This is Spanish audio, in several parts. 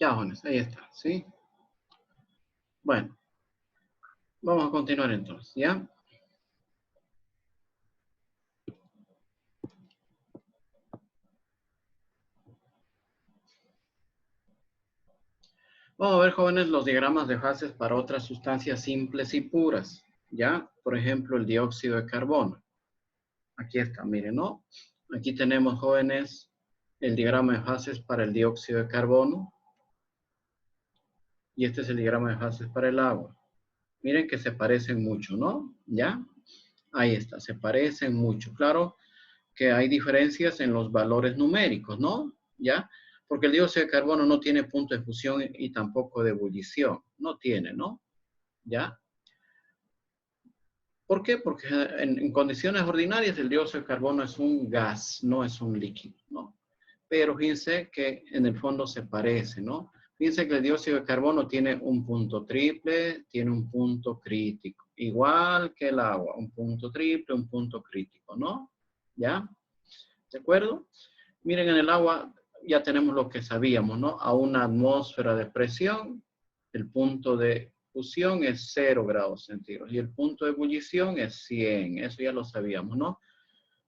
Ya, jóvenes, ahí está, ¿sí? Bueno, vamos a continuar entonces, ¿ya? Vamos a ver, jóvenes, los diagramas de fases para otras sustancias simples y puras, ¿ya? Por ejemplo, el dióxido de carbono. Aquí está, miren, ¿no? Aquí tenemos, jóvenes, el diagrama de fases para el dióxido de carbono. Y este es el diagrama de fases para el agua. Miren que se parecen mucho, ¿no? ¿Ya? Ahí está, se parecen mucho. Claro que hay diferencias en los valores numéricos, ¿no? ¿Ya? Porque el dióxido de carbono no tiene punto de fusión y tampoco de ebullición. No tiene, ¿no? ¿Ya? ¿Por qué? Porque en condiciones ordinarias el dióxido de carbono es un gas, no es un líquido, ¿no? Pero fíjense que en el fondo se parece, ¿no? Fíjense que el dióxido de carbono tiene un punto triple, tiene un punto crítico, igual que el agua, un punto triple, un punto crítico, ¿no? ¿Ya? ¿De acuerdo? Miren, en el agua ya tenemos lo que sabíamos, ¿no? A una atmósfera de presión, el punto de fusión es 0 grados centígrados y el punto de ebullición es 100. Eso ya lo sabíamos, ¿no?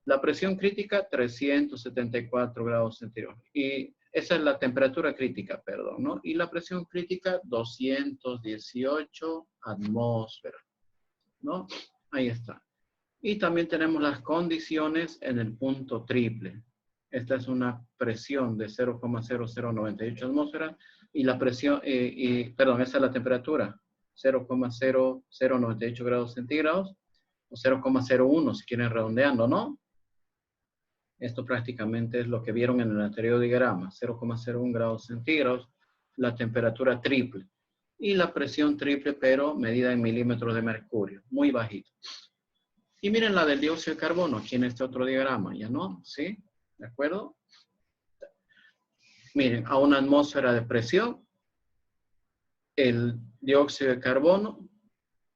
La presión crítica, 374 grados centígrados. Y esa es la temperatura crítica, perdón, ¿no? Y la presión crítica, 218 atmósferas, ¿no? Ahí está. Y también tenemos las condiciones en el punto triple. Esta es una presión de 0,0098 atmósferas y la presión, perdón, esa es la temperatura, 0,0098 grados centígrados o 0,01 si quieren redondeando, ¿no? Esto prácticamente es lo que vieron en el anterior diagrama, 0,01 grados centígrados, la temperatura triple. Y la presión triple, pero medida en milímetros de mercurio, muy bajito. Y miren la del dióxido de carbono, aquí en este otro diagrama, ¿ya no? ¿Sí? ¿De acuerdo? Miren, a una atmósfera de presión, el dióxido de carbono,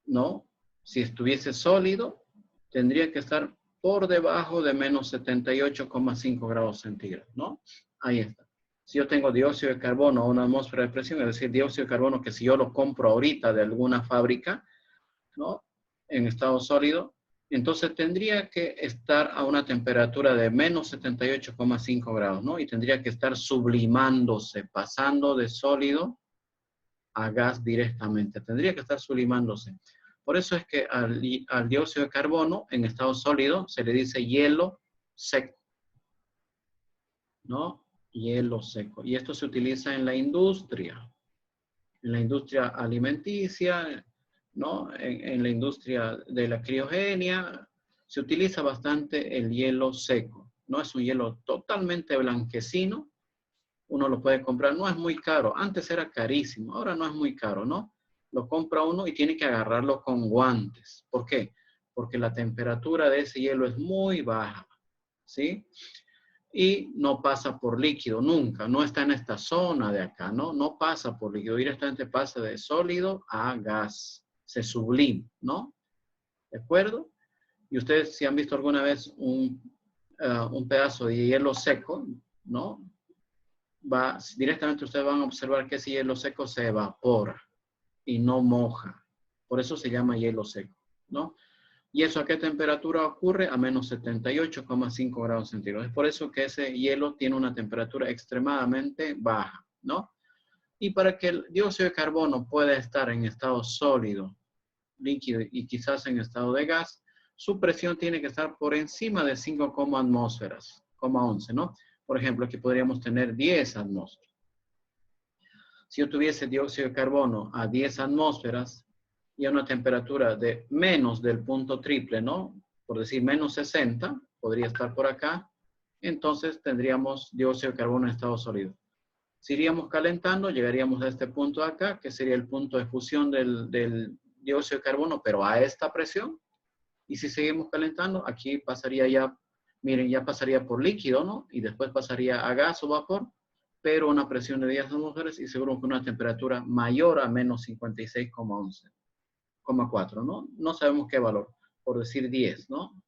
¿no? Si estuviese sólido, tendría que estar por debajo de menos 78,5 grados centígrados, ¿no? Ahí está. Si yo tengo dióxido de carbono a una atmósfera de presión, es decir, dióxido de carbono que si yo lo compro ahorita de alguna fábrica, ¿no? En estado sólido, entonces tendría que estar a una temperatura de menos 78,5 grados, ¿no? Y tendría que estar sublimándose, pasando de sólido a gas directamente. Tendría que estar sublimándose. Por eso es que al dióxido de carbono en estado sólido se le dice hielo seco, ¿no? Hielo seco. Y esto se utiliza en la industria alimenticia, ¿no? En la industria de la criogenia, se utiliza bastante el hielo seco, ¿no? Es un hielo totalmente blanquecino, uno lo puede comprar, no es muy caro, antes era carísimo, ahora no es muy caro, ¿no? Lo compra uno y tiene que agarrarlo con guantes. ¿Por qué? Porque la temperatura de ese hielo es muy baja, ¿sí? Y no pasa por líquido nunca, no está en esta zona de acá, ¿no? No pasa por líquido, directamente pasa de sólido a gas, se sublima, ¿no? ¿De acuerdo? Y ustedes si han visto alguna vez un pedazo de hielo seco, ¿no? Directamente ustedes van a observar que ese hielo seco se evapora y no moja. Por eso se llama hielo seco, ¿no? ¿Y eso a qué temperatura ocurre? A menos 78,5 grados centígrados. Es por eso que ese hielo tiene una temperatura extremadamente baja, ¿no? Y para que el dióxido de carbono pueda estar en estado sólido, líquido y quizás en estado de gas, su presión tiene que estar por encima de 5 atmósferas, 11, ¿no? Por ejemplo, aquí podríamos tener 10 atmósferas. Si yo tuviese dióxido de carbono a 10 atmósferas y a una temperatura de menos del punto triple, ¿no? Por decir menos 60, podría estar por acá, entonces tendríamos dióxido de carbono en estado sólido. Si iríamos calentando, llegaríamos a este punto de acá, que sería el punto de fusión del dióxido de carbono, pero a esta presión. Y si seguimos calentando, aquí pasaría ya, miren, ya pasaría por líquido, ¿no? Y después pasaría a gas o vapor, pero una presión de 10 atmósferas y seguro que una temperatura mayor a menos 56,4, ¿no? No sabemos qué valor, por decir 10, ¿no?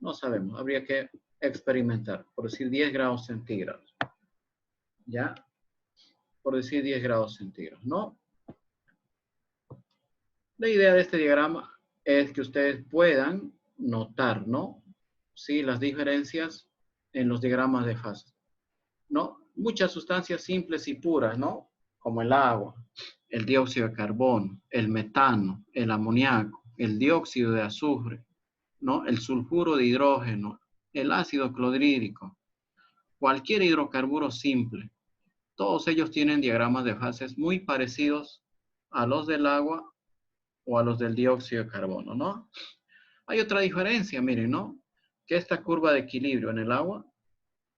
No sabemos, habría que experimentar, por decir 10 grados centígrados. ¿Ya? por decir 10 grados centígrados, ¿no? La idea de este diagrama es que ustedes puedan notar, ¿no? Sí, las diferencias en los diagramas de fase, ¿no? Muchas sustancias simples y puras, ¿no? Como el agua, el dióxido de carbono, el metano, el amoníaco, el dióxido de azufre, ¿no? El sulfuro de hidrógeno, el ácido clorhídrico, cualquier hidrocarburo simple. Todos ellos tienen diagramas de fases muy parecidos a los del agua o a los del dióxido de carbono, ¿no? Hay otra diferencia, miren, ¿no? Que esta curva de equilibrio en el agua,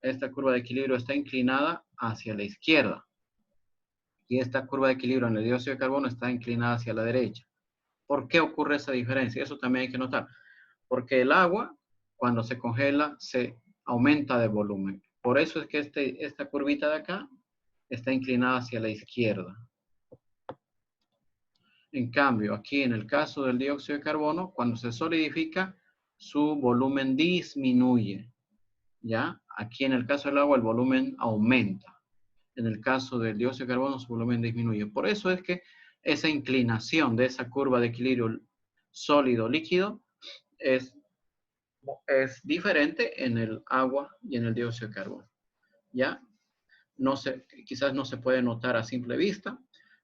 esta curva de equilibrio está inclinada hacia la izquierda. Y esta curva de equilibrio en el dióxido de carbono está inclinada hacia la derecha. ¿Por qué ocurre esa diferencia? Eso también hay que notar. Porque el agua, cuando se congela, se aumenta de volumen. Por eso es que esta curvita de acá está inclinada hacia la izquierda. En cambio, aquí en el caso del dióxido de carbono, cuando se solidifica, su volumen disminuye. ¿Ya? Aquí en el caso del agua, el volumen aumenta. En el caso del dióxido de carbono, su volumen disminuye. Por eso es que esa inclinación de esa curva de equilibrio sólido-líquido es diferente en el agua y en el dióxido de carbono. ¿Ya? No se, quizás no se puede notar a simple vista,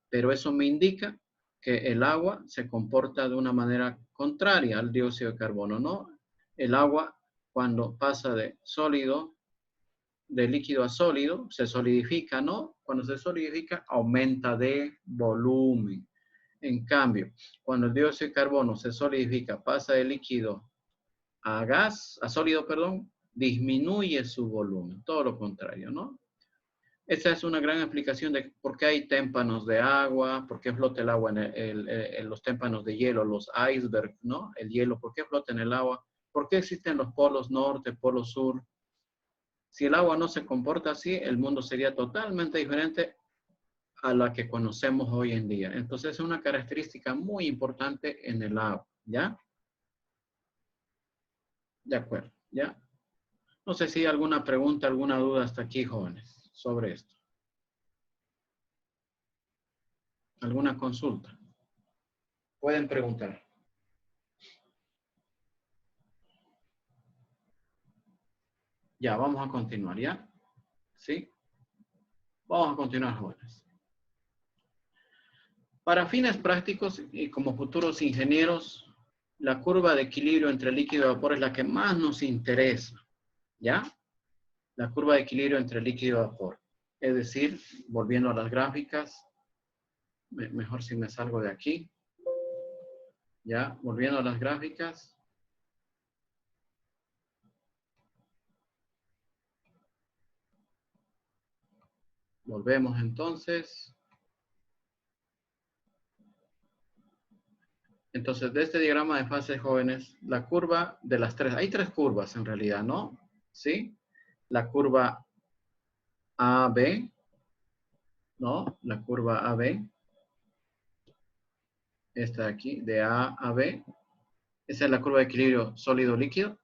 pero eso me indica que el agua se comporta de una manera contraria al dióxido de carbono, ¿no? El agua, cuando pasa de sólido, de líquido a sólido, se solidifica, ¿no? Cuando se solidifica, aumenta de volumen. En cambio, cuando el dióxido de carbono se solidifica, pasa de líquido a gas, a sólido, perdón, disminuye su volumen. Todo lo contrario, ¿no? Esta es una gran explicación de por qué hay témpanos de agua, por qué flota el agua en los témpanos de hielo, los icebergs, ¿no? El hielo, por qué flota en el agua, por qué existen los polos norte, polo sur. Si el agua no se comporta así, el mundo sería totalmente diferente a la que conocemos hoy en día. Entonces es una característica muy importante en el agua, ¿ya? De acuerdo, ¿ya? No sé si hay alguna pregunta, alguna duda hasta aquí, jóvenes, sobre esto. ¿Alguna consulta? Pueden preguntar. Ya, vamos a continuar, ¿ya? ¿Sí? Vamos a continuar, jóvenes. Para fines prácticos y como futuros ingenieros, la curva de equilibrio entre líquido y vapor es la que más nos interesa, ¿ya? La curva de equilibrio entre líquido y vapor. Es decir, volviendo a las gráficas, mejor si me salgo de aquí, ¿ya? Volviendo a las gráficas. Volvemos entonces. Entonces, de este diagrama de fases, jóvenes, la curva de las tres, hay tres curvas en realidad, ¿no? ¿Sí? La curva AB, ¿no? La curva AB, esta de aquí, de A a B. Esa es la curva de equilibrio sólido-líquido.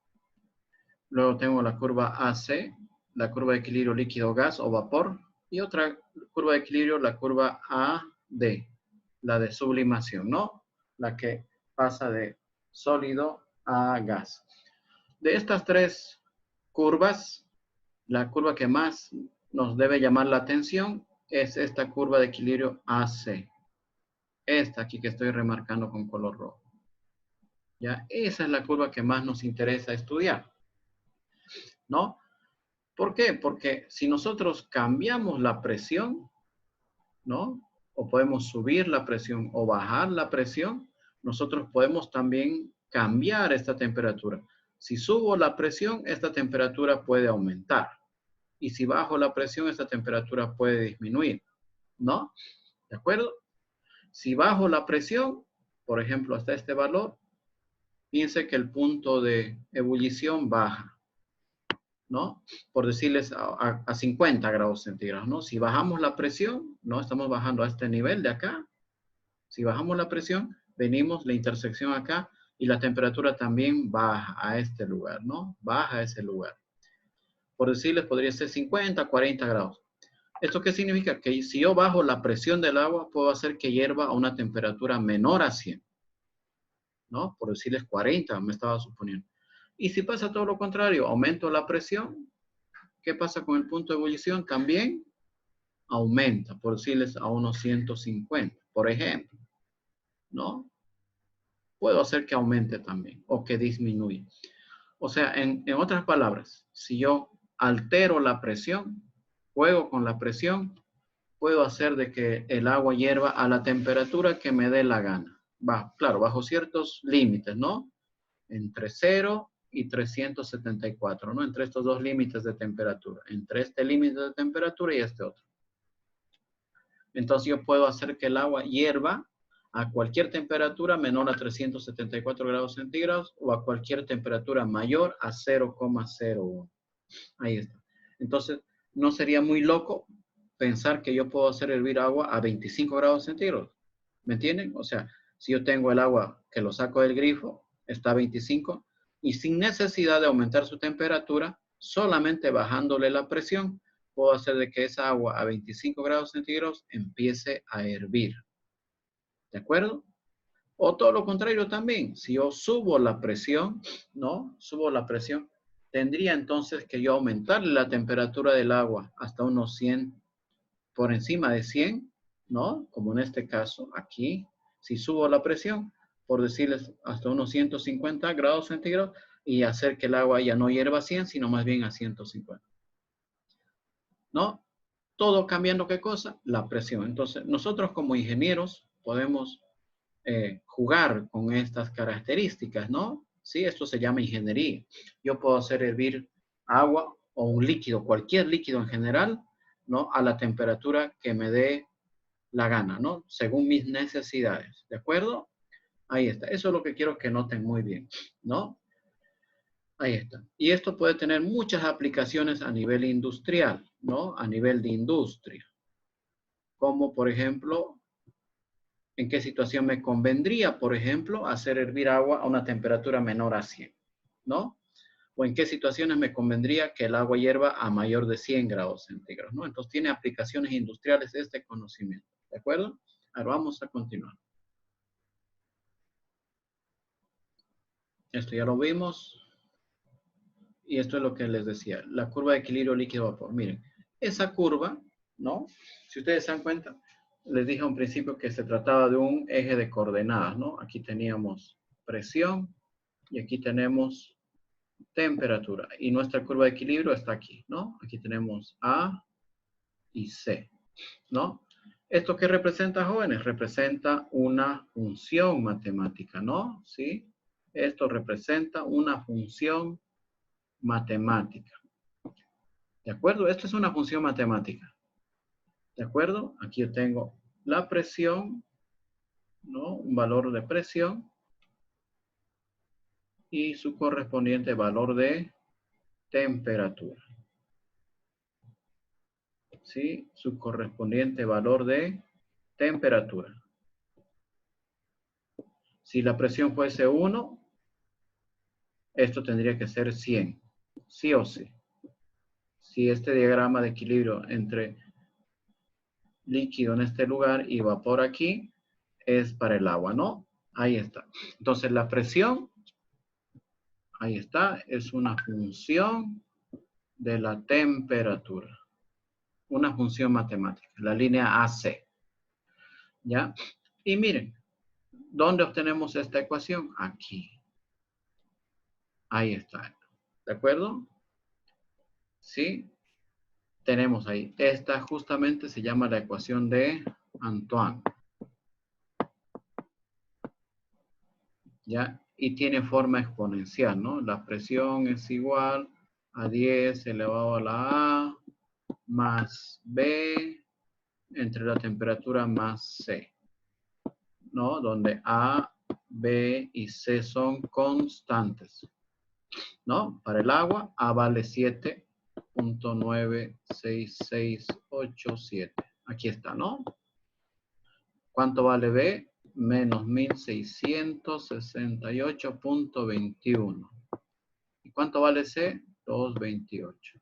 Luego tengo la curva AC, la curva de equilibrio líquido-gas o vapor. Y otra curva de equilibrio, la curva AD, la de sublimación, ¿no? La que pasa de sólido a gas. De estas tres curvas, la curva que más nos debe llamar la atención es esta curva de equilibrio AC. Esta aquí que estoy remarcando con color rojo. ¿Ya? Esa es la curva que más nos interesa estudiar, ¿no? ¿Por qué? Porque si nosotros cambiamos la presión, ¿no? O podemos subir la presión o bajar la presión, nosotros podemos también cambiar esta temperatura. Si subo la presión, esta temperatura puede aumentar. Y si bajo la presión, esta temperatura puede disminuir, ¿no? ¿De acuerdo? Si bajo la presión, por ejemplo, hasta este valor, piense que el punto de ebullición baja, ¿no? Por decirles a 50 grados centígrados, ¿no? Si bajamos la presión, ¿no? Estamos bajando a este nivel de acá. Si bajamos la presión, venimos la intersección acá y la temperatura también baja a este lugar, ¿no? Baja a ese lugar. Por decirles, podría ser 50, 40 grados. ¿Esto qué significa? Que si yo bajo la presión del agua, puedo hacer que hierva a una temperatura menor a 100, ¿no? Por decirles 40, me estaba suponiendo. Y si pasa todo lo contrario, aumento la presión, ¿qué pasa con el punto de ebullición? También aumenta, por decirles a unos 150, por ejemplo, ¿no? Puedo hacer que aumente también o que disminuya. O sea, en otras palabras, si yo altero la presión, juego con la presión, puedo hacer de que el agua hierva a la temperatura que me dé la gana. Claro, bajo ciertos límites, ¿no? Entre 0 y 374, ¿no? Entre estos dos límites de temperatura. Entre este límite de temperatura y este otro. Entonces yo puedo hacer que el agua hierva a cualquier temperatura menor a 374 grados centígrados o a cualquier temperatura mayor a 0,01. Ahí está. Entonces, no sería muy loco pensar que yo puedo hacer hervir agua a 25 grados centígrados. ¿Me entienden? O sea, si yo tengo el agua que lo saco del grifo, está a 25, y sin necesidad de aumentar su temperatura, solamente bajándole la presión, puedo hacer de que esa agua a 25 grados centígrados empiece a hervir. ¿De acuerdo? O todo lo contrario también, si yo subo la presión, ¿no? Subo la presión, tendría entonces que yo aumentarle la temperatura del agua hasta unos 100, por encima de 100, ¿no? Como en este caso, aquí, si subo la presión, por decirles hasta unos 150 grados centígrados y hacer que el agua ya no hierva a 100, sino más bien a 150. ¿No? Todo cambiando, ¿qué cosa? La presión. Entonces, nosotros como ingenieros podemos jugar con estas características, ¿no? Sí, esto se llama ingeniería. Yo puedo hacer hervir agua o un líquido, cualquier líquido en general, ¿no? A la temperatura que me dé la gana, ¿no? Según mis necesidades, ¿de acuerdo? Ahí está. Eso es lo que quiero que noten muy bien, ¿no? Ahí está. Y esto puede tener muchas aplicaciones a nivel industrial, ¿no? A nivel de industria. Como, por ejemplo, ¿en qué situación me convendría, por ejemplo, hacer hervir agua a una temperatura menor a 100? ¿No? O en qué situaciones me convendría que el agua hierva a mayor de 100 grados centígrados, ¿no? Entonces tiene aplicaciones industriales este conocimiento, ¿de acuerdo? Ahora vamos a continuar. Esto ya lo vimos. Y esto es lo que les decía, la curva de equilibrio líquido-vapor. Miren, esa curva, ¿no? Si ustedes se dan cuenta, les dije a un principio que se trataba de un eje de coordenadas, ¿no? Aquí teníamos presión y aquí tenemos temperatura. Y nuestra curva de equilibrio está aquí, ¿no? Aquí tenemos A y C, ¿no? ¿Esto qué representa, jóvenes? Representa una función matemática, ¿no? ¿Sí? Esto representa una función matemática. ¿De acuerdo? Esto es una función matemática. ¿De acuerdo? Aquí yo tengo la presión, ¿no? Un valor de presión y su correspondiente valor de temperatura. ¿Sí? Su correspondiente valor de temperatura. Si la presión fuese 1, esto tendría que ser 100. Sí o sí. Si este diagrama de equilibrio entre líquido en este lugar y vapor aquí es para el agua, ¿no? Ahí está. Entonces la presión, ahí está, es una función de la temperatura. Una función matemática, la línea AC. ¿Ya? Y miren, ¿dónde obtenemos esta ecuación? Aquí. Ahí está. ¿De acuerdo? ¿Sí? Tenemos ahí. Esta justamente se llama la ecuación de Antoine. ¿Ya? Y tiene forma exponencial, ¿no? La presión es igual a 10 elevado a la A más B entre la temperatura más C, ¿no? Donde A, B y C son constantes, ¿no? Para el agua, A vale 7.96687. Aquí está, ¿no? ¿Cuánto vale B? Menos 1668.21. ¿Y cuánto vale C? 228.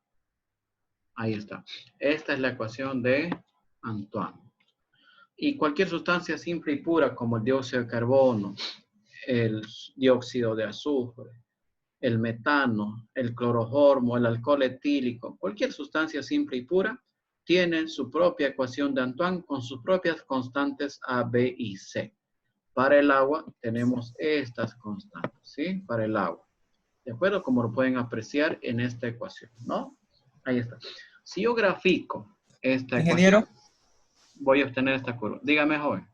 Ahí está. Esta es la ecuación de Antoine. Y cualquier sustancia simple y pura como el dióxido de carbono, el dióxido de azufre, el metano, el cloroformo, el alcohol etílico, cualquier sustancia simple y pura tiene su propia ecuación de Antoine con sus propias constantes A, B y C. Para el agua tenemos estas constantes, ¿sí? Para el agua. ¿De acuerdo? Como lo pueden apreciar en esta ecuación, ¿no? Ahí está. Si yo grafico esta Ingeniero, ecuación, voy a obtener esta curva. Dígame, joven.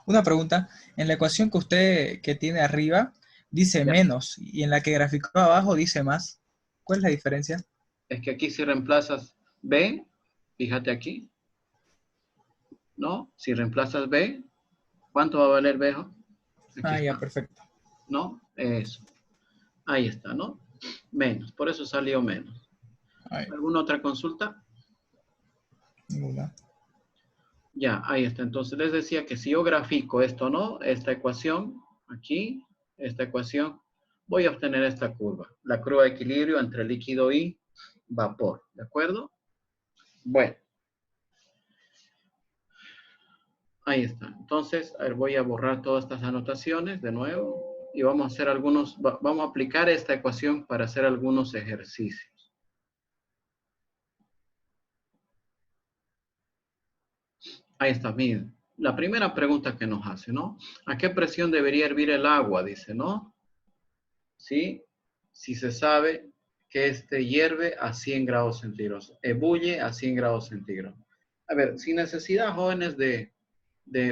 una pregunta. En la ecuación que usted que tiene arriba dice Ya. menos y en la que graficó abajo dice más. ¿Cuál es la diferencia? Es que aquí si reemplazas B, fíjate aquí, ¿no? Si reemplazas B, ¿cuánto va a valer B? Aquí Ah, ya, está, perfecto. ¿no? Eso. Ahí está, ¿no? Menos, por eso salió menos. Ahí, ¿Alguna otra consulta? ninguna. Ya, ahí está. Entonces les decía que si yo grafico esto, ¿no? Esta ecuación, aquí, esta ecuación, voy a obtener esta curva. La curva de equilibrio entre líquido y vapor, ¿de acuerdo? Bueno, ahí está. Entonces, a ver, voy a borrar todas estas anotaciones de nuevo y vamos a hacer algunos, vamos a aplicar esta ecuación para hacer algunos ejercicios. Ahí está, miren. La primera pregunta que nos hace, ¿no? ¿A qué presión debería hervir el agua? Dice, ¿no? ¿Sí? Si se sabe que este hierve a 100 grados centígrados, ebulle a 100 grados centígrados. A ver, sin necesidad, jóvenes, de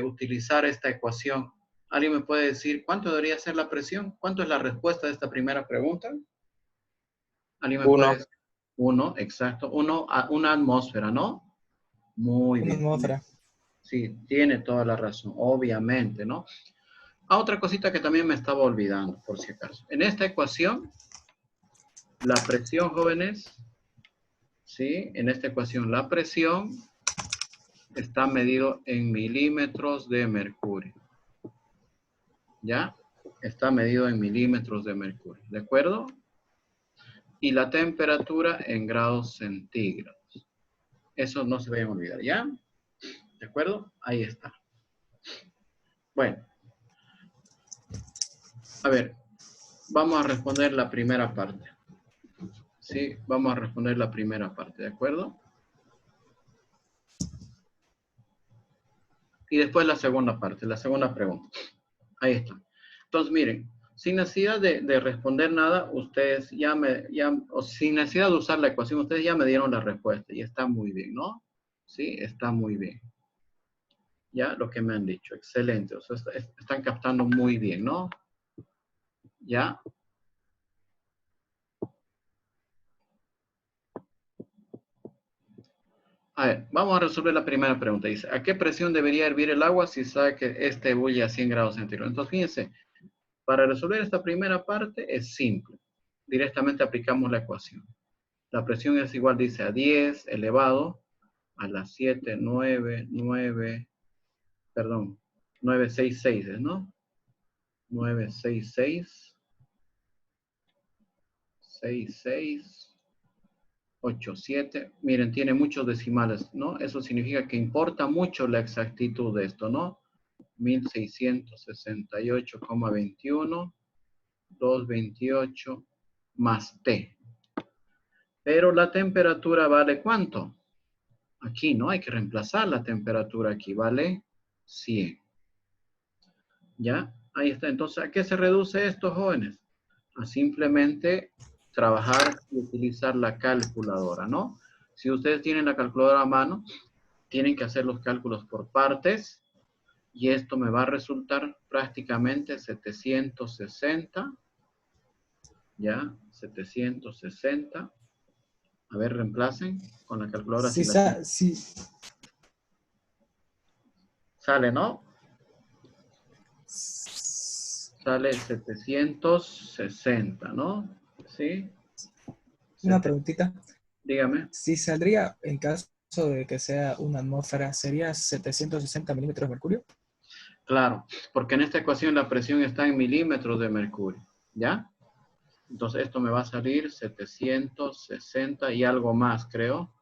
utilizar esta ecuación, ¿alguien me puede decir cuánto debería ser la presión? ¿Cuánto es la respuesta de esta primera pregunta? ¿Alguien me puede Uno. decir? Uno, exacto. Uno, una atmósfera, ¿no? Muy Una bien. atmósfera. Sí, tiene toda la razón, obviamente, ¿no? Ah, otra cosita que también me estaba olvidando, por si acaso. En esta ecuación, la presión, jóvenes, ¿sí? En esta ecuación, la presión está medido en milímetros de mercurio. ¿Ya? Está medido en milímetros de mercurio, ¿de acuerdo? Y la temperatura en grados centígrados. Eso no se vayan a olvidar, ¿ya? ¿De acuerdo? Ahí está. Bueno. A ver, vamos a responder la primera parte. Sí, vamos a responder la primera parte, ¿de acuerdo? Y después la segunda parte, la segunda pregunta. Ahí está. Entonces, miren, sin necesidad de responder nada, ustedes o sin necesidad de usar la ecuación, ustedes ya me dieron la respuesta y está muy bien, ¿no? Sí, está muy bien. Ya, lo que me han dicho, excelente. O sea, están captando muy bien, ¿no? Ya. A ver, vamos a resolver la primera pregunta. Dice, ¿a qué presión debería hervir el agua si sabe que este ebulle a 100 grados centígrados? Entonces, fíjense, para resolver esta primera parte es simple. Directamente aplicamos la ecuación. La presión es igual, dice, a 10 elevado a las 7, 966, ¿no? 966, 66, 87. Miren, tiene muchos decimales, ¿no? Eso significa que importa mucho la exactitud de esto, ¿no? 1668,21, 228 más T. Pero la temperatura vale ¿cuánto? Aquí no hay que reemplazar la temperatura aquí, vale 100. ¿Ya? Ahí está. Entonces, ¿a qué se reduce esto, jóvenes? A simplemente trabajar y utilizar la calculadora, ¿no? Si ustedes tienen la calculadora a mano, tienen que hacer los cálculos por partes y esto me va a resultar prácticamente 760, ¿ya? 760. A ver, reemplacen con la calculadora si Si, la tienen. si, Sale, ¿no? Sale 760, ¿no? ¿Sí? una preguntita. Dígame. Si saldría, en caso de que sea una atmósfera, ¿sería 760 milímetros de mercurio? Claro, porque en esta ecuación la presión está en milímetros de mercurio, ¿ya? Entonces esto me va a salir 760 y algo más, creo,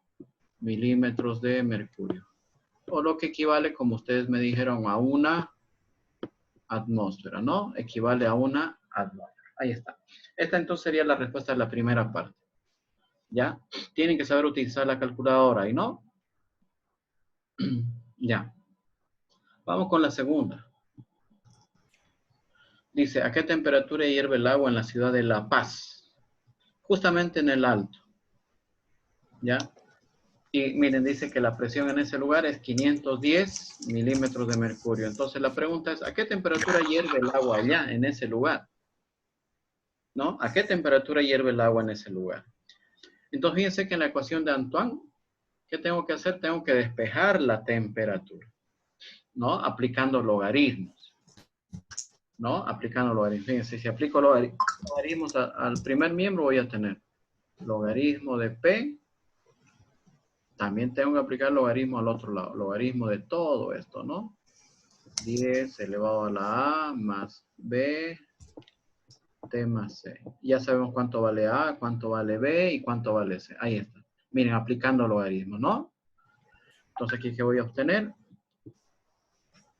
milímetros de mercurio. O lo que equivale, como ustedes me dijeron, a una atmósfera, ¿no? Equivale a una atmósfera. Ahí está. Esta entonces sería la respuesta de la primera parte. ¿Ya? Tienen que saber utilizar la calculadora, ¿y no? Ya. Vamos con la segunda. Dice, ¿a qué temperatura hierve el agua en la ciudad de La Paz? Justamente en el alto. ¿Ya? Y miren, dice que la presión en ese lugar es 510 milímetros de mercurio. Entonces la pregunta es, ¿a qué temperatura hierve el agua allá, en ese lugar? ¿No? ¿A qué temperatura hierve el agua en ese lugar? Entonces fíjense que en la ecuación de Antoine, ¿qué tengo que hacer? Tengo que despejar la temperatura, ¿no? Aplicando logaritmos, ¿no? Aplicando logaritmos. Fíjense, si aplico logaritmos al primer miembro voy a tener logaritmo de P. También tengo que aplicar logaritmo al otro lado, logaritmo de todo esto, ¿no? 10 elevado a la A más B, T más C. Ya sabemos cuánto vale A, cuánto vale B y cuánto vale C. Ahí está. Miren, aplicando logaritmos, ¿no? Entonces, aquí, ¿qué voy a obtener?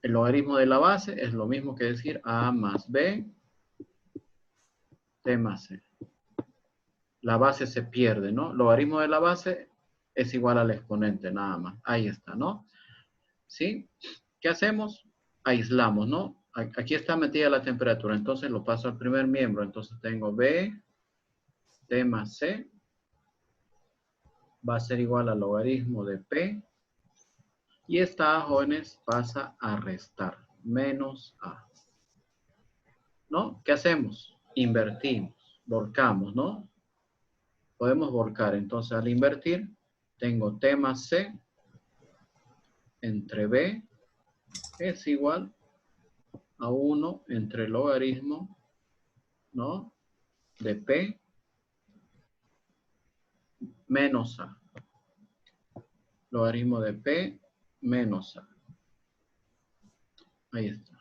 El logaritmo de la base es lo mismo que decir A más B, T más C. La base se pierde, ¿no? Logaritmo de la base es igual al exponente, nada más. Ahí está, ¿no? ¿Sí? ¿Qué hacemos? Aislamos, ¿no? Aquí está metida la temperatura, entonces lo paso al primer miembro. Entonces tengo B, T más C, va a ser igual al logaritmo de P. Y esta A, jóvenes, pasa a restar, menos A. ¿No? ¿Qué hacemos? Invertimos, volcamos, ¿no? Podemos volcar, entonces al invertir, tengo T más C entre B es igual a 1 entre el logaritmo, ¿no? De P menos A. Logaritmo de P menos A. Ahí está.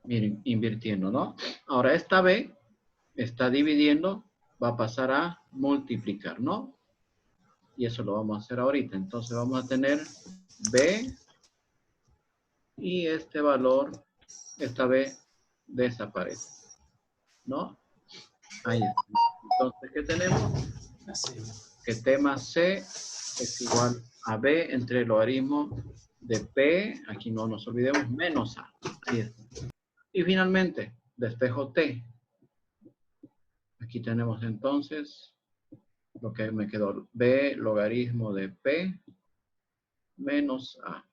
Miren, invirtiendo, ¿no? Ahora esta B está dividiendo, va a pasar a multiplicar, ¿no? Y eso lo vamos a hacer ahorita. Entonces vamos a tener B y este valor, esta B desaparece, ¿no? Ahí está. Entonces, ¿qué tenemos? Que T más C es igual a B entre el logaritmo de P, aquí no nos olvidemos, menos A. Ahí está. Y finalmente, despejo T. Aquí tenemos entonces lo que me quedó, B logaritmo de P menos A.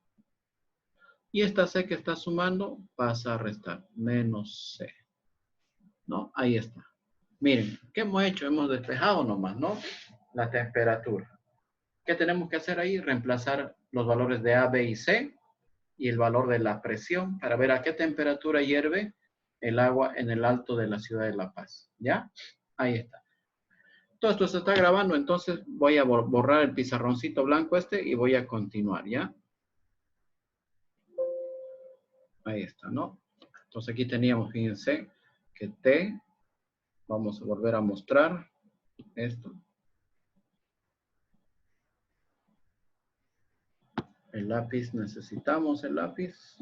Y esta C que está sumando pasa a restar, menos C. ¿No? Ahí está. Miren, ¿qué hemos hecho? Hemos despejado nomás, ¿no? La temperatura. ¿Qué tenemos que hacer ahí? Reemplazar los valores de A, B y C y el valor de la presión para ver a qué temperatura hierve el agua en el alto de la ciudad de La Paz. ¿Ya? Ahí está. Todo esto se está grabando, entonces voy a borrar el pizarroncito blanco este y voy a continuar, ¿ya? Ahí está, ¿no? Entonces aquí teníamos, fíjense, que T, vamos a volver a mostrar esto. El lápiz, necesitamos el lápiz.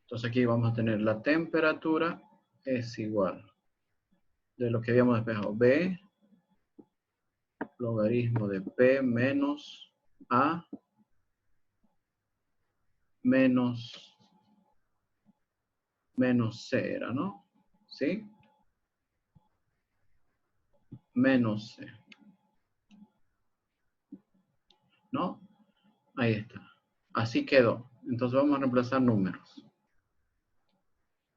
Entonces aquí vamos a tener la temperatura es igual de lo que habíamos despejado. B logaritmo de P menos A menos C era, ¿no? ¿Sí? Menos C. ¿No? Ahí está. Así quedó. Entonces vamos a reemplazar números.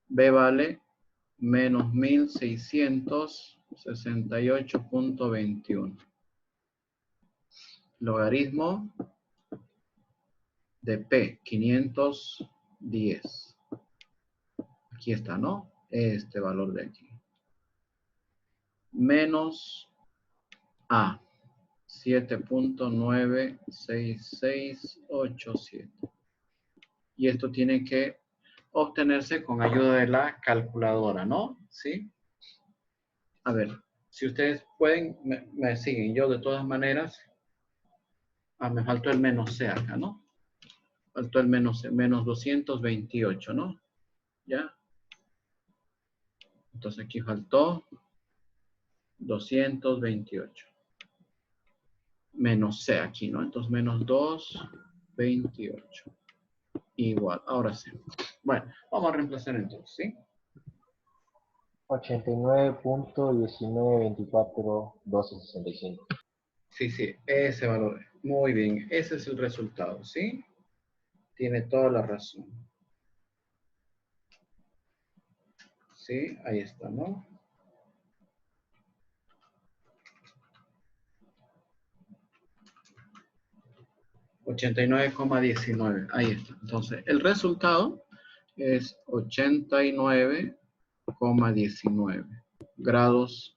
B vale menos 1668.21. Logaritmo de P, 510. Aquí está, ¿no? Este valor de aquí. Menos A, 7.96687. Y esto tiene que obtenerse con ayuda de la calculadora, ¿no? ¿Sí? A ver, si ustedes pueden, me siguen. Yo de todas maneras, me faltó el menos C acá, ¿no? Faltó el menos C, menos 228, ¿no? ¿Ya? Entonces aquí faltó 228. Menos C aquí, ¿no? Entonces menos 228. Igual, ahora sí. Bueno, vamos a reemplazar entonces, ¿sí? 89.1924.1265. Sí, sí, ese valor. Muy bien, ese es el resultado, ¿sí? Tiene toda la razón. Sí, ahí está, ¿no? $89,19. Ahí está. Entonces, el resultado es 89,19 grados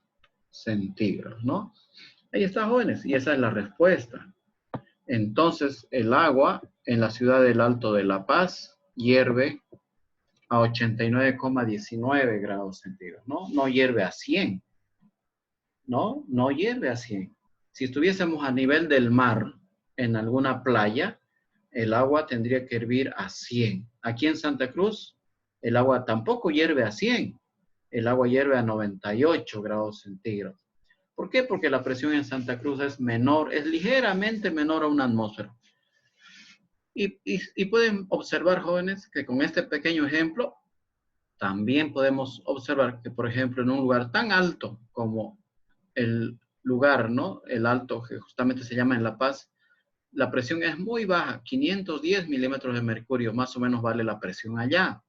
centígrados, ¿no? Ahí está, jóvenes, y esa es la respuesta. Entonces, el agua en la ciudad del Alto de La Paz hierve a 89,19 grados centígrados, ¿no? No hierve a 100, ¿no? No hierve a 100. Si estuviésemos a nivel del mar, en alguna playa, el agua tendría que hervir a 100. Aquí en Santa Cruz, el agua tampoco hierve a 100. El agua hierve a 98 grados centígrados. ¿Por qué? Porque la presión en Santa Cruz es menor, es ligeramente menor a una atmósfera. Y pueden observar, jóvenes, que con este pequeño ejemplo, también podemos observar que, por ejemplo, en un lugar tan alto como el lugar, ¿no? El alto, que justamente se llama en La Paz, la presión es muy baja, 510 milímetros de mercurio, más o menos vale la presión allá.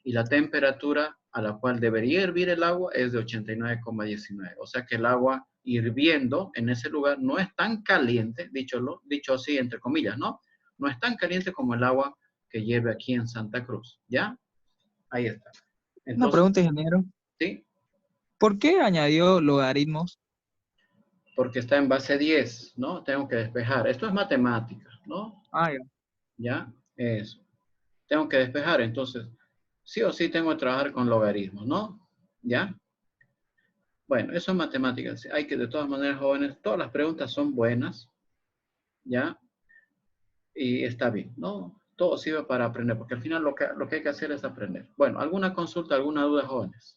Y la temperatura a la cual debería hervir el agua es de 89,19. O sea que el agua hirviendo en ese lugar no es tan caliente, dicho así entre comillas, ¿no? No es tan caliente como el agua que hierve aquí en Santa Cruz, ¿ya? Ahí está. Una Entonces, pregunta, ingeniero. ¿sí? ¿Por qué añadió logaritmos? Porque está en base 10, ¿no? Tengo que despejar. Esto es matemática, ¿no? Ah, ya. ¿Ya? Eso. Tengo que despejar, entonces, sí o sí tengo que trabajar con logaritmos, ¿no? ¿Ya? Bueno, eso es matemáticas. Hay que, de todas maneras, jóvenes, todas las preguntas son buenas, ¿ya? Y está bien, ¿no? Todo sirve para aprender, porque al final lo que hay que hacer es aprender. Bueno, ¿alguna consulta, alguna duda, jóvenes?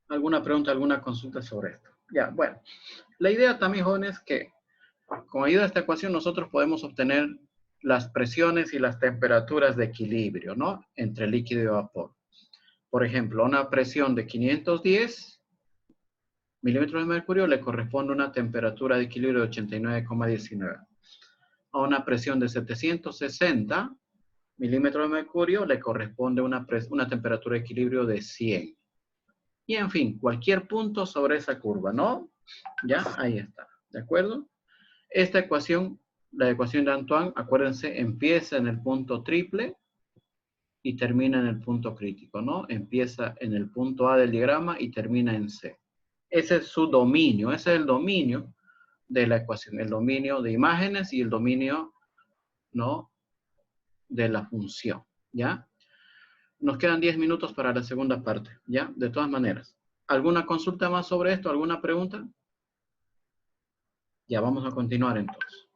¿Alguna pregunta, alguna consulta sobre esto? Ya, bueno. La idea también, jóvenes, que con ayuda de esta ecuación nosotros podemos obtener las presiones y las temperaturas de equilibrio, ¿no? Entre líquido y vapor. Por ejemplo, una presión de 510 milímetros de mercurio le corresponde una temperatura de equilibrio de 89,19. A una presión de 760 milímetros de mercurio le corresponde una temperatura de equilibrio de 100. Y en fin, cualquier punto sobre esa curva, ¿no? Ya, ahí está. ¿De acuerdo? Esta ecuación, la ecuación de Antoine, acuérdense, empieza en el punto triple y termina en el punto crítico, ¿no? Empieza en el punto A del diagrama y termina en C. Ese es su dominio, ese es el dominio de la ecuación, el dominio de imágenes y el dominio, ¿no? De la función, ¿ya? Nos quedan 10 minutos para la segunda parte, ¿ya? De todas maneras. ¿Alguna consulta más sobre esto? ¿Alguna pregunta? Ya, vamos a continuar entonces.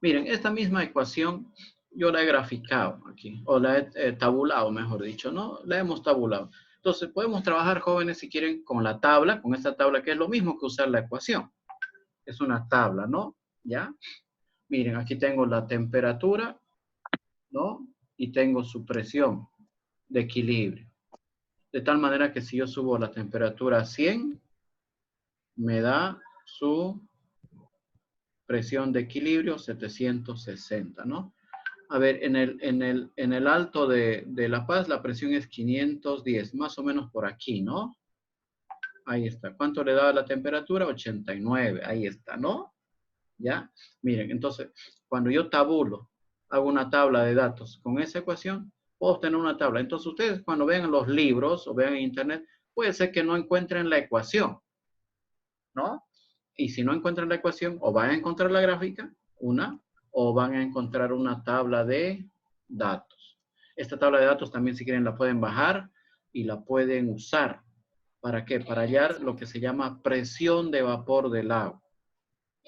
Miren, esta misma ecuación yo la he graficado aquí, o la he tabulado, mejor dicho, ¿no? La hemos tabulado. Entonces, podemos trabajar, jóvenes, si quieren, con la tabla, con esta tabla, que es lo mismo que usar la ecuación. Es una tabla, ¿no? ¿Ya? Miren, aquí tengo la temperatura, ¿no? Y tengo su presión de equilibrio. De tal manera que si yo subo la temperatura a 100, me da su presión de equilibrio 760, ¿no? A ver, en el Alto de La Paz la presión es 510, más o menos por aquí, ¿no? Ahí está. ¿Cuánto le da la temperatura? 89, ahí está, ¿no? ¿Ya? Miren, entonces, cuando yo tabulo, hago una tabla de datos con esa ecuación, puedo obtener una tabla. Entonces, ustedes cuando vean los libros o vean en internet, puede ser que no encuentren la ecuación, ¿no? Y si no encuentran la ecuación o van a encontrar la gráfica, una o van a encontrar una tabla de datos. Esta tabla de datos también, si quieren, la pueden bajar y la pueden usar. ¿Para qué? Para hallar lo que se llama presión de vapor del agua.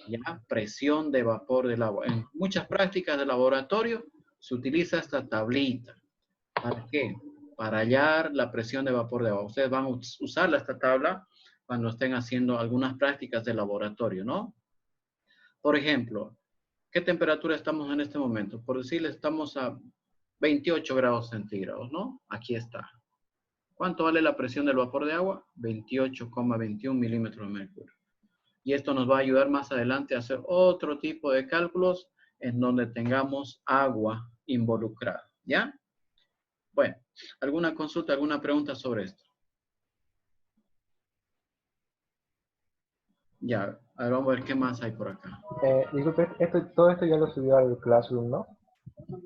¿Ya? Presión de vapor del agua. En muchas prácticas de laboratorio se utiliza esta tablita. ¿Para qué? Para hallar la presión de vapor de agua. Ustedes van a usar esta tabla cuando estén haciendo algunas prácticas de laboratorio, ¿no? Por ejemplo, ¿qué temperatura estamos en este momento? Por decirles, estamos a 28 grados centígrados, ¿no? Aquí está. ¿Cuánto vale la presión del vapor de agua? 28,21 milímetros de mercurio. Y esto nos va a ayudar más adelante a hacer otro tipo de cálculos en donde tengamos agua involucrada, ¿ya? Bueno, ¿alguna consulta, alguna pregunta sobre esto? Ya, a ver, vamos a ver qué más hay por acá. Disculpe, todo esto ya lo subió al Classroom, ¿no?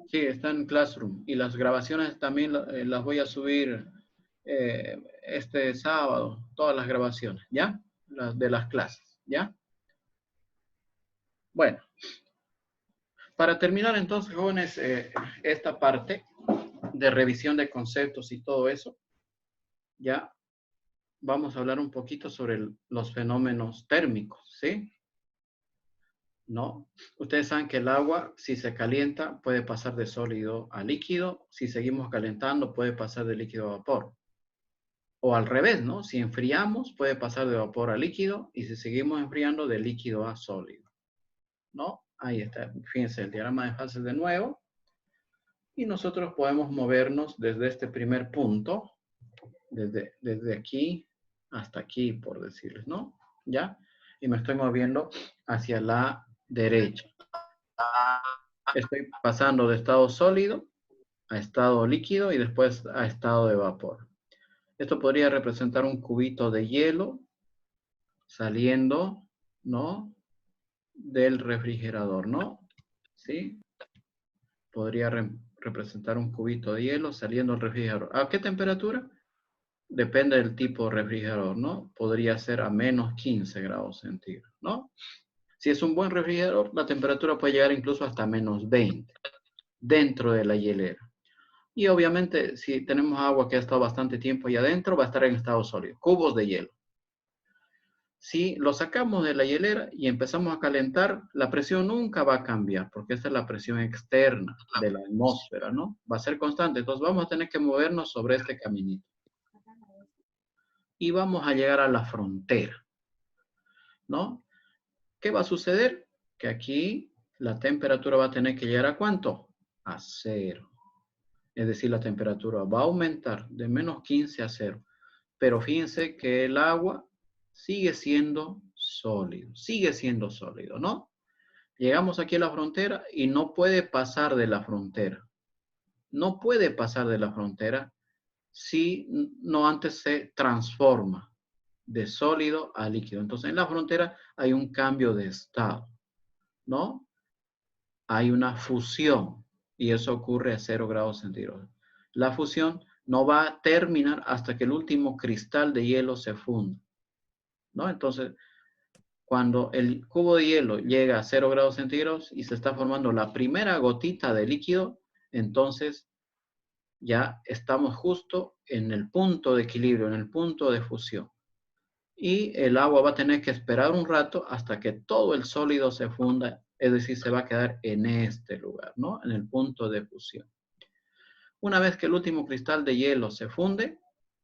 Sí, está en Classroom. Y las grabaciones también las voy a subir este sábado, todas las grabaciones, ¿ya? Las de las clases, ¿ya? Bueno, para terminar entonces, jóvenes, esta parte de revisión de conceptos y todo eso, ya vamos a hablar un poquito sobre los fenómenos térmicos, ¿sí? ¿No? Ustedes saben que el agua, si se calienta, puede pasar de sólido a líquido. Si seguimos calentando, puede pasar de líquido a vapor. O al revés, ¿no? Si enfriamos, puede pasar de vapor a líquido. Y si seguimos enfriando, de líquido a sólido. ¿No? Ahí está. Fíjense el diagrama de fases de nuevo. Y nosotros podemos movernos desde este primer punto, desde aquí hasta aquí, por decirles, ¿no? ¿Ya? Y me estoy moviendo hacia la derecha. Estoy pasando de estado sólido a estado líquido y después a estado de vapor. Esto podría representar un cubito de hielo saliendo, ¿no? Del refrigerador, ¿no? ¿Sí? Podría representar un cubito de hielo saliendo del refrigerador. ¿A qué temperatura? Depende del tipo de refrigerador, ¿no? Podría ser a menos 15 grados centígrados, ¿no? Si es un buen refrigerador, la temperatura puede llegar incluso hasta menos 20 dentro de la hielera. Y obviamente, si tenemos agua que ha estado bastante tiempo ahí adentro, va a estar en estado sólido, cubos de hielo. Si lo sacamos de la hielera y empezamos a calentar, la presión nunca va a cambiar, porque esta es la presión externa de la atmósfera, ¿no? Va a ser constante. Entonces vamos a tener que movernos sobre este caminito. Y vamos a llegar a la frontera, ¿no? ¿Qué va a suceder? Que aquí la temperatura va a tener que llegar ¿a cuánto? A 0. Es decir, la temperatura va a aumentar de menos 15 a 0. Pero fíjense que el agua sigue siendo sólido, ¿no? Llegamos aquí a la frontera y no puede pasar de la frontera. No puede pasar de la frontera si no antes se transforma de sólido a líquido. Entonces, en la frontera hay un cambio de estado, ¿no? Hay una fusión y eso ocurre a 0 grados centígrados. La fusión no va a terminar hasta que el último cristal de hielo se funda, ¿no? Entonces, cuando el cubo de hielo llega a 0 grados centígrados y se está formando la primera gotita de líquido, entonces ya estamos justo en el punto de equilibrio, en el punto de fusión. Y el agua va a tener que esperar un rato hasta que todo el sólido se funda, es decir, se va a quedar en este lugar, ¿no? En el punto de fusión. Una vez que el último cristal de hielo se funde,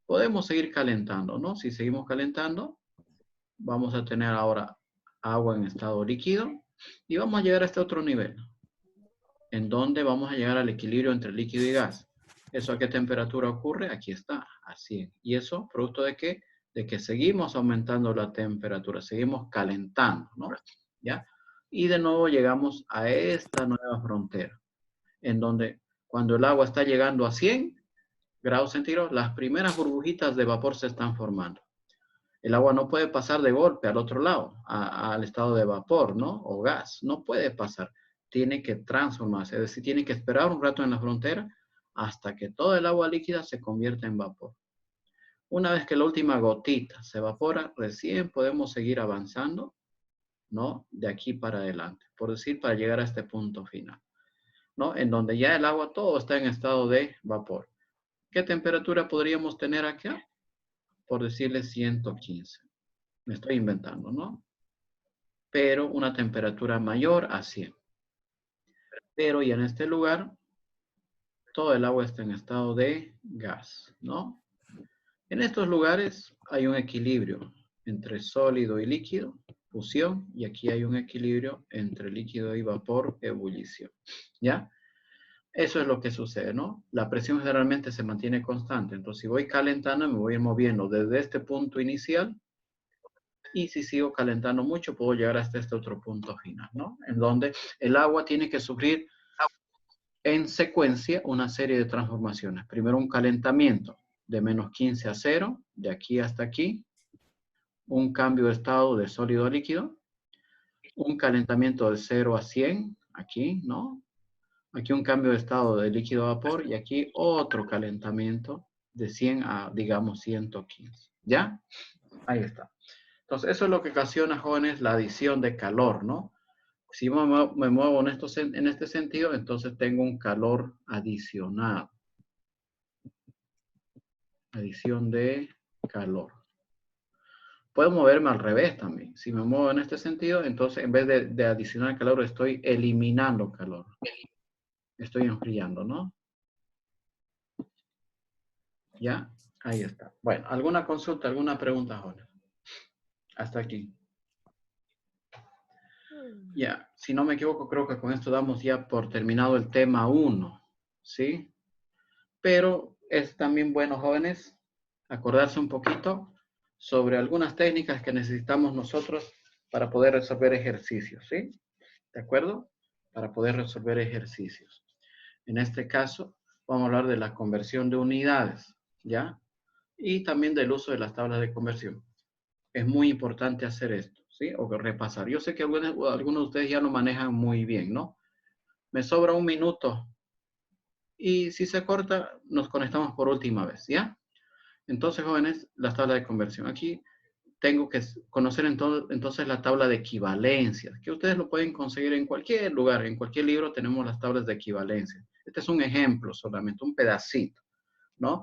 podemos seguir calentando, ¿no? Si seguimos calentando, vamos a tener ahora agua en estado líquido y vamos a llegar a este otro nivel, en donde vamos a llegar al equilibrio entre líquido y gas. ¿Eso a qué temperatura ocurre? Aquí está, a 100. ¿Y eso producto de qué? De que seguimos aumentando la temperatura, seguimos calentando, ¿no? ¿Ya? Y de nuevo llegamos a esta nueva frontera, en donde cuando el agua está llegando a 100 grados centígrados, las primeras burbujitas de vapor se están formando. El agua no puede pasar de golpe al otro lado, al estado de vapor, ¿no? O gas. No puede pasar. Tiene que transformarse. Es decir, tiene que esperar un rato en la frontera hasta que todo el agua líquida se convierta en vapor. Una vez que la última gotita se evapora, recién podemos seguir avanzando ¿no? De aquí para adelante, por decir, para llegar a este punto final, ¿no? En donde ya el agua todo está en estado de vapor. ¿Qué temperatura podríamos tener acá? Por decirle 115. Me estoy inventando, ¿no? Pero una temperatura mayor a 100. Pero y en este lugar, todo el agua está en estado de gas, ¿no? En estos lugares hay un equilibrio entre sólido y líquido, fusión, y aquí hay un equilibrio entre líquido y vapor, ebullición, ¿ya? Eso es lo que sucede, ¿no? La presión generalmente se mantiene constante, entonces si voy calentando me voy a ir moviendo desde este punto inicial y si sigo calentando mucho puedo llegar hasta este otro punto final, ¿no? En donde el agua tiene que sufrir en secuencia una serie de transformaciones. Primero un calentamiento de menos 15 a 0, de aquí hasta aquí, un cambio de estado de sólido a líquido, un calentamiento de 0 a 100, aquí, ¿no? Aquí un cambio de estado de líquido a vapor y aquí otro calentamiento de 100 a, digamos, 115. ¿Ya? Ahí está. Entonces, eso es lo que ocasiona, jóvenes, la adición de calor, ¿no? Si me muevo en este sentido, entonces tengo un calor adicionado. Adición de calor. Puedo moverme al revés también. Si me muevo en este sentido, entonces en vez de adicionar calor, estoy eliminando calor. Estoy enfriando, ¿no? ¿Ya? Ahí está. Bueno, ¿alguna consulta, alguna pregunta, jóvenes? Hasta aquí. Ya, si no me equivoco, creo que con esto damos ya por terminado el tema 1, ¿sí? Pero es también bueno, jóvenes, acordarse un poquito sobre algunas técnicas que necesitamos nosotros para poder resolver ejercicios, ¿sí? ¿De acuerdo? Para poder resolver ejercicios. En este caso, vamos a hablar de la conversión de unidades, ¿ya? Y también del uso de las tablas de conversión. Es muy importante hacer esto, ¿sí? O repasar. Yo sé que algunos de ustedes ya lo manejan muy bien, ¿no? Me sobra un minuto. Y si se corta, nos conectamos por última vez, ¿ya? Entonces, jóvenes, las tablas de conversión. Aquí tengo que conocer entonces la tabla de equivalencias, que ustedes lo pueden conseguir en cualquier lugar, en cualquier libro tenemos las tablas de equivalencia. Este es un ejemplo solamente, un pedacito, ¿no?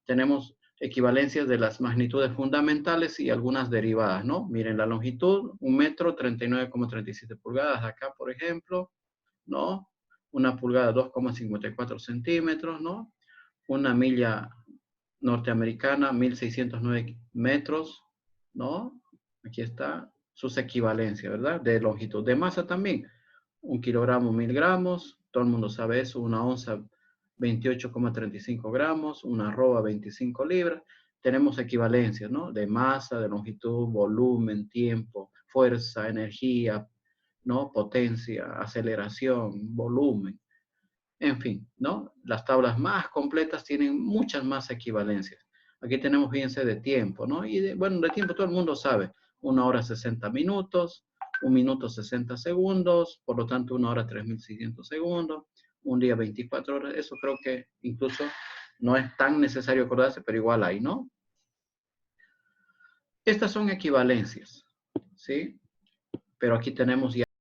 Tenemos equivalencias de las magnitudes fundamentales y algunas derivadas, ¿no? Miren la longitud, 1 metro, 39,37 pulgadas, acá por ejemplo, ¿no? Una pulgada, 2,54 centímetros, ¿no? Una milla norteamericana, 1609 metros, ¿no? Aquí está sus equivalencias, ¿verdad? De longitud. De masa también, 1 kilogramo, 1000 gramos, todo el mundo sabe eso, una onza, 28,35 gramos, una arroba, 25 libras. Tenemos equivalencias, ¿no? De masa, de longitud, volumen, tiempo, fuerza, energía, ¿no? Potencia, aceleración, volumen. En fin, ¿no? Las tablas más completas tienen muchas más equivalencias. Aquí tenemos, fíjense, de tiempo, ¿no? Y bueno, de tiempo todo el mundo sabe. 1 hora 60 minutos, 1 minuto 60 segundos, por lo tanto 1 hora 3600 segundos, un día 24 horas. Eso creo que incluso no es tan necesario acordarse, pero igual hay, ¿no? Estas son equivalencias, ¿sí? Pero aquí tenemos ya